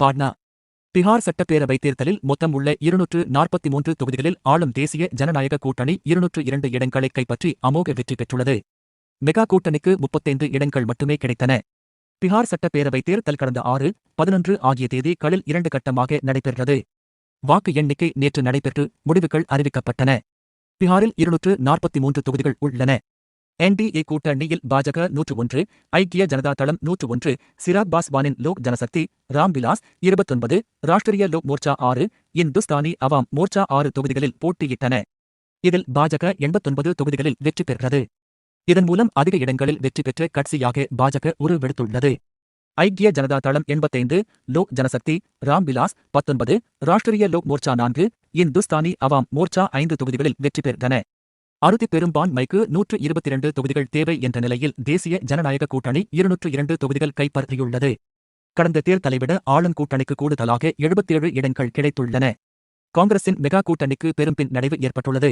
பாட்னா பிகார் சட்டப்பேரவைத் தேர்தலில் மொத்தம் உள்ள 243 தொகுதிகளில் ஆளும் தேசிய ஜனநாயக கூட்டணி 202 இடங்களை கைப்பற்றி அமோக வெற்றி பெற்றுள்ளது. மெகா கூட்டணிக்கு 35 இடங்கள் மட்டுமே கிடைத்தன. பிகார் சட்டப்பேரவைத் தேர்தல் கடந்த 6, 11 ஆகிய தேதிகளில் 2 கட்டமாக நடைபெற்றது. வாக்கு எண்ணிக்கை நேற்று நடைபெற்று முடிவுகள் அறிவிக்கப்பட்டன. பிகாரில் 243 தொகுதிகள் உள்ளன. என்டிஏ கூட்டணியில் பாஜக 101, ஐக்கிய ஜனதா தளம் 101, சிராக் பாஸ்வானின் லோக் ஜனசக்தி, ராம்விலாஸ் 29, ராஷ்டிரிய லோக் மோர்ச்சா 6, இந்துஸ்தானி அவாம் மோர்ச்சா 6 தொகுதிகளில் போட்டியிட்டன. இதில் பாஜக 89 தொகுதிகளில் வெற்றி பெற்றது. இதன் மூலம் அதிக இடங்களில் வெற்றி பெற்ற கட்சியாக பாஜக உருவெடுத்துள்ளது. ஐக்கிய ஜனதா தளம் 85, லோக் ஜனசக்தி, ராம்விலாஸ் 19, ராஷ்டிரிய லோக் மோர்ச்சா 4, இந்துஸ்தானி அவாம் மோர்ச்சா 5 தொகுதிகளில் வெற்றி பெற்றன. அறுதி பெரும்பான்மைக்கு 122 தொகுதிகள் தேவை என்ற நிலையில் தேசிய ஜனநாயக கூட்டணி 202 தொகுதிகள் கைப்பற்றியுள்ளது. கடந்த தேர்தலை விட ஆளும் கூட்டணிக்கு கூடுதலாக 77 இடங்கள் கிடைத்துள்ளன. காங்கிரசின் மெகா கூட்டணிக்கு பெரும்பின் நடைவு ஏற்பட்டுள்ளது.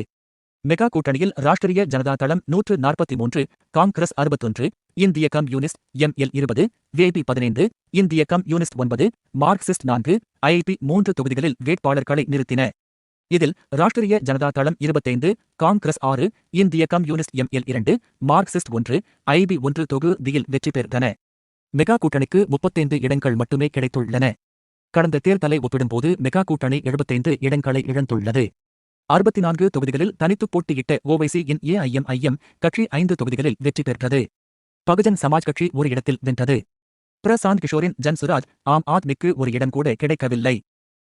மெகா கூட்டணியில் ராஷ்டிரிய ஜனதா தளம் 143, காங்கிரஸ் 61, இந்திய கம்யூனிஸ்ட் எம்எல் 20, வேபி 15, இந்திய கம்யூனிஸ்ட் 9, மார்க்சிஸ்ட் 4, ஐபி 3 தொகுதிகளில் வேட்பாளர்களை நிறுத்தின. இதில் ராஷ்டிரிய ஜனதா தளம் 25, காங்கிரஸ் 6, இந்திய கம்யூனிஸ்ட் எம்எல் 2, மார்க்சிஸ்ட் 1, ஐபி 1 தொகுதியில் வெற்றி பெற்றன. மெகா கூட்டணிக்கு 35 இடங்கள் மட்டுமே கிடைத்துள்ளன. கடந்த தேர்தலை ஒப்பிடும்போது மெகா கூட்டணி 75 இடங்களை இழந்துள்ளது. 64 தொகுதிகளில் தனித்துப் போட்டியிட்ட ஓவைசி-யின் ஏஐஎம்ஐஎம் கட்சி 5 தொகுதிகளில் வெற்றி பெற்றது. பகுஜன் சமாஜ் கட்சி ஒரு இடத்தில் வென்றது. பிரசாந்த் கிஷோரின் ஜன்சுராஜ் ஆம் ஆத்மிக்கு ஒரு இடம் கூட கிடைக்கவில்லை.